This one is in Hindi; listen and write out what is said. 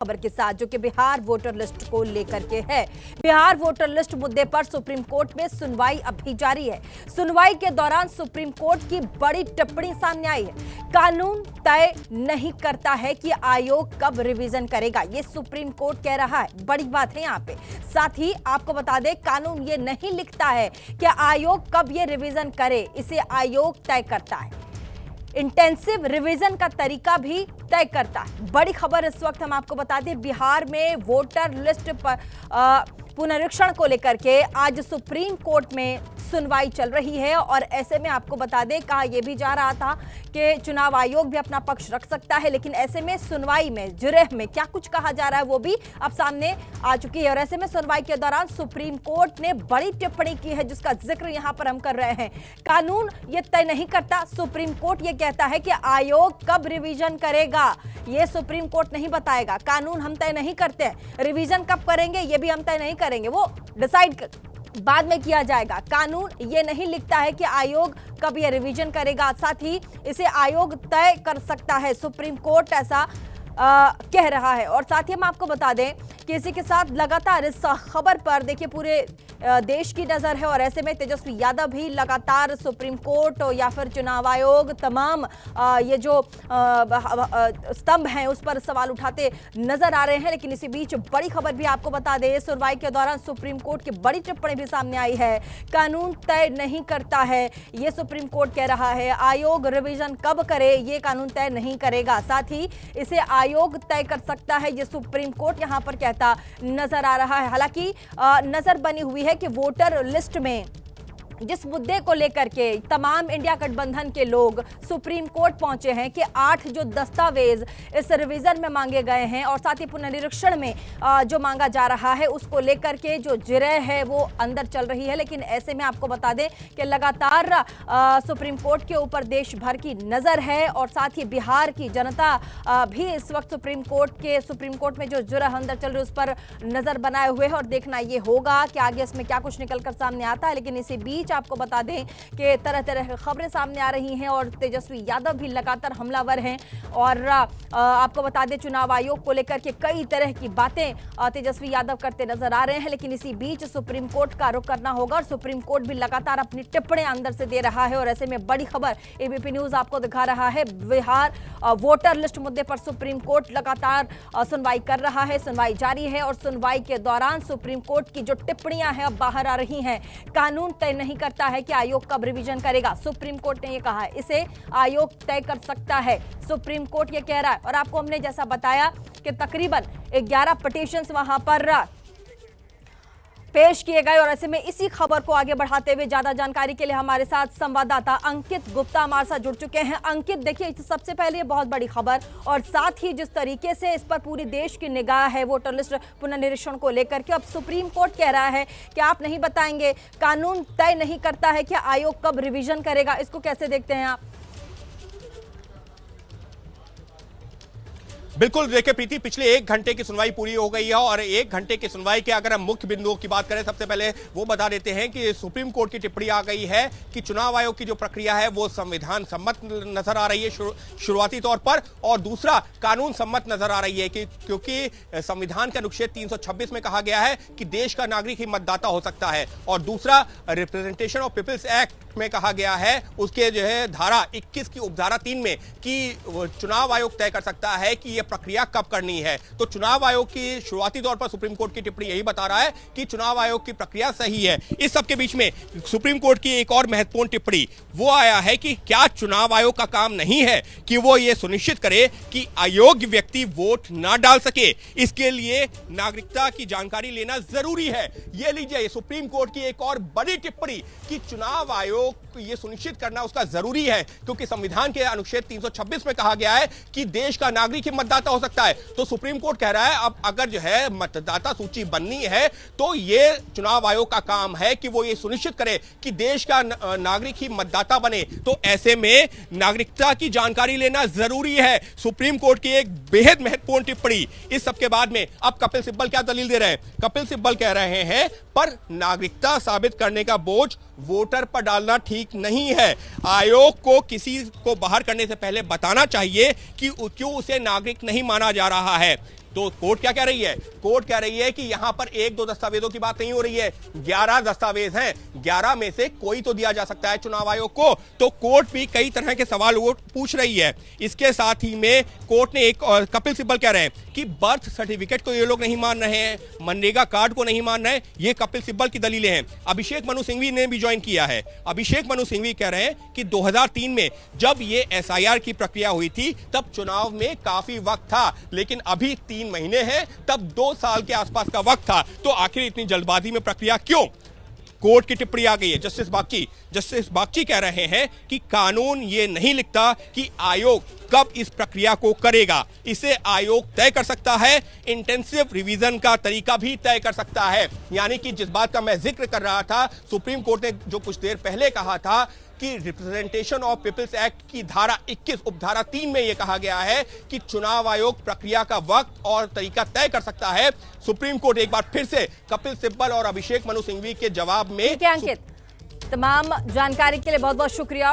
खबर के साथ जो कि बिहार वोटर लिस्ट को लेकर के है। बिहार वोटर लिस्ट मुद्दे पर सुप्रीम कोर्ट में सुनवाई अभी जारी है। सुनवाई के दौरान सुप्रीम कोर्ट की बड़ी टिप्पणी सामने आई है। कानून तय नहीं करता है कि आयोग कब रिवीजन करेगा, ये सुप्रीम कोर्ट कह रहा है। बड़ी बात है यहाँ पे। साथ ही आपको बता दें, कानून ये नहीं लिखता है कि आयोग कब ये रिवीजन करे, इसे आयोग तय करता है। इंटेंसिव रिवीजन का तरीका भी तय करता है। बड़ी खबर इस वक्त हम आपको बता दें, बिहार में वोटर लिस्ट पर पुनरीक्षण को लेकर के आज सुप्रीम कोर्ट में सुनवाई चल रही है। और ऐसे में आपको बता दें, कहा यह भी जा रहा था कि चुनाव आयोग भी अपना पक्ष रख सकता है, लेकिन ऐसे में सुनवाई में जुर्ह में क्या कुछ कहा जा रहा है वो भी अब सामने आ चुकी है। और ऐसे में सुनवाई के दौरान सुप्रीम कोर्ट ने बड़ी टिप्पणी की है, जिसका जिक्र यहां पर हम कर रहे हैं। कानून ये तय नहीं करता, सुप्रीम कोर्ट ये कहता है कि आयोग कब रिवीजन करेगा ये सुप्रीम कोर्ट नहीं बताएगा। कानून हम तय नहीं करते हैं, रिवीजन कब करेंगे ये भी हम तय नहीं करेंगे, वो डिसाइड बाद में किया जाएगा। कानून ये नहीं लिखता है कि आयोग कब ये रिवीजन करेगा, साथ ही इसे आयोग तय कर सकता है। सुप्रीम कोर्ट ऐसा कह रहा है। और साथ ही हम आपको बता दें कि इसी के साथ लगातार इस खबर पर देखिए पूरे देश की नजर है। और ऐसे में तेजस्वी यादव भी लगातार सुप्रीम कोर्ट या फिर चुनाव आयोग तमाम ये जो स्तंभ हैं उस पर सवाल उठाते नजर आ रहे हैं। लेकिन इसी बीच बड़ी खबर भी आपको बता दें, सुनवाई के दौरान सुप्रीम कोर्ट की बड़ी टिप्पणी भी सामने आई है। कानून तय नहीं करता है ये सुप्रीम कोर्ट कह रहा है। आयोग रिवीजन कब करे ये कानून तय नहीं करेगा, साथ ही इसे आयोग तय कर सकता है ये सुप्रीम कोर्ट यहां पर कहता नजर आ रहा है। हालांकि नजर बनी हुई है कि वोटर लिस्ट में जिस मुद्दे को लेकर के तमाम इंडिया गठबंधन के लोग सुप्रीम कोर्ट पहुंचे हैं कि 8 जो दस्तावेज इस रिवीजन में मांगे गए हैं और साथ ही पुनरीक्षण में जो मांगा जा रहा है उसको लेकर के जो जिरह है वो अंदर चल रही है। लेकिन ऐसे में आपको बता दें कि लगातार सुप्रीम कोर्ट के ऊपर देश भर की नजर है और साथ ही बिहार की जनता भी इस वक्त सुप्रीम कोर्ट में जो जिरह अंदर चल रही है उस पर नजर बनाए हुए है। और देखना ये होगा कि आगे इसमें क्या कुछ निकलकर सामने आता है। लेकिन इसी बीच आपको बता दें कि तरह तरह की खबरें सामने आ रही हैं और तेजस्वी यादव भी लगातार हमलावर हैं। और आपको बता दें, चुनाव आयोग को लेकर के कई तरह की बातें तेजस्वी यादव करते नजर आ रहे हैं। लेकिन इसी बीच सुप्रीम कोर्ट का रुख करना होगा और सुप्रीम कोर्ट भी लगातार अपनी टिप्पणी अंदर से दे रहा है। और ऐसे में बड़ी खबर एबीपी न्यूज आपको दिखा रहा है, बिहार वोटर लिस्ट मुद्दे पर सुप्रीम कोर्ट लगातार सुनवाई कर रहा है। सुनवाई जारी है और सुनवाई के दौरान सुप्रीम कोर्ट की जो टिप्पणियां हैं अब बाहर आ रही हैं। कानून तय नहीं करता है कि आयोग कब रिवीजन करेगा, सुप्रीम कोर्ट ने यह कहा है, इसे आयोग तय कर सकता है, सुप्रीम कोर्ट ये कह रहा है। और आपको हमने जैसा बताया कि तकरीबन 11 पिटीशंस वहां पर पेश किए गए। और ऐसे में इसी खबर को आगे बढ़ाते हुए ज्यादा जानकारी के लिए हमारे साथ संवाददाता अंकित गुप्ता हमारे साथ जुड़ चुके हैं। अंकित, देखिए सबसे पहले ये बहुत बड़ी खबर और साथ ही जिस तरीके से इस पर पूरी देश की निगाह है वोटर लिस्ट पुनर्निरीक्षण को लेकर के, अब सुप्रीम कोर्ट कह रहा है कि आप नहीं बताएंगे, कानून तय नहीं करता है कि आयोग कब रिविजन करेगा, इसको कैसे देखते हैं आप? बिल्कुल, देखिए प्रीति, पिछले 1 घंटे की सुनवाई पूरी हो गई है और 1 घंटे की सुनवाई के अगर हम मुख्य बिंदुओं की बात करें, सबसे पहले वो बता देते हैं कि सुप्रीम कोर्ट की टिप्पणी आ गई है कि चुनाव आयोग की जो प्रक्रिया है वो संविधान सम्मत नजर आ रही है शुरुआती तौर पर, और दूसरा कानून सम्मत नजर आ रही है कि क्योंकि संविधान के अनुच्छेद 326 में कहा गया है कि देश का नागरिक ही मतदाता हो सकता है, और दूसरा रिप्रेजेंटेशन ऑफ पीपल्स एक्ट में कहा गया है उसके जो है धारा 21 की उपधारा 3 में कि चुनाव आयोग तय कर सकता है कि यह प्रक्रिया कब करनी है। तो चुनाव आयोग की शुरुआती तौर पर सुप्रीम कोर्ट की टिप्पणी यही बता रहा है कि चुनाव आयोग की प्रक्रिया सही है। इस सब के बीच में सुप्रीम कोर्ट की एक और महत्वपूर्ण टिप्पणी वो आया है कि क्या चुनाव आयोग का काम नहीं है कि वो ये सुनिश्चित करे कि अयोग्य व्यक्ति वोट ना डाल सके, इसके लिए नागरिकता की जानकारी लेना जरूरी है। ये लीजिए सुप्रीम कोर्ट की एक और बड़ी टिप्पणी कि चुनाव आयोग ये सुनिश्चित करना उसका जरूरी है, क्योंकि संविधान के अनुच्छेद 326 में कहा गया है कि देश का नागरिक ही मतदाता हो सकता है। तो सुप्रीम कोर्ट कह रहा है अब अगर जो है मतदाता सूची बननी है तो ये चुनाव आयोग का काम है कि वो ये सुनिश्चित करे कि देश का नागरिक ही मतदाता बने। तो ऐसे में नागरिकता की जानकारी लेना जरूरी है। सुप्रीम कोर्ट की एक बेहद महत्वपूर्ण टिप्पणी। इस सबके बाद में अब कपिल सिब्बल क्या दलील दे रहे हैं? कपिल सिब्बल कह रहे हैं पर नागरिकता साबित करने का बोझ वोटर पर डालना ठीक नहीं है। आयोग को किसी को बाहर करने से पहले बताना चाहिए कि क्यों उसे नागरिक नहीं माना जा रहा है। तो कोर्ट क्या कह रही है? कोर्ट कह रही है कि यहां पर 1-2 दस्तावेजों की बात नहीं हो रही है, 11 दस्तावेज हैं, 11 में से कोई तो दिया जा सकता है चुनाव आयोग को। तो कोर्ट भी कई तरह के सवाल वो पूछ रही है। इसके साथ ही में कोर्ट ने एक और कपिल सिब्बल कह रहे हैं कि बर्थ सर्टिफिकेट को ये लोग नहीं मान रहे हैं, मनरेगा कार्ड को नहीं मान रहे हैं, ये कपिल सिब्बल की दलीलें हैं। अभिषेक मनु सिंघवी ने भी ज्वाइन किया है। अभिषेक मनु सिंघवी कह रहे हैं कि 2003 में जब ये एसआईआर की प्रक्रिया हुई थी तब चुनाव में काफी वक्त था, लेकिन अभी 3 महीने हैं, तब 2 साल के आसपास का वक्त था, तो आखिर इतनी जल्दबाजी में प्रक्रिया क्यों? कोर्ट की टिप्पणी आ गई है। जस्टिस बागची कह रहे हैं कि कानून ये नहीं लिखता कि आयोग कब इस प्रक्रिया को करेगा, इसे आयोग तय कर सकता है, इंटेंसिव रिवीजन का तरीका भी तय कर सकता है। यानी कि जिस बात का मैं जिक्र कर रहा था, सुप्रीम कोर्ट ने जो कुछ देर पहले कहा था कि रिप्रेजेंटेशन ऑफ पीपल्स एक्ट की धारा 21 उपधारा 3 में यह कहा गया है कि चुनाव आयोग प्रक्रिया का वक्त और तरीका तय कर सकता है। सुप्रीम कोर्ट एक बार फिर से कपिल सिब्बल और अभिषेक मनु सिंघवी के जवाब में ठीक है अंकित, तमाम जानकारी के लिए बहुत बहुत शुक्रिया।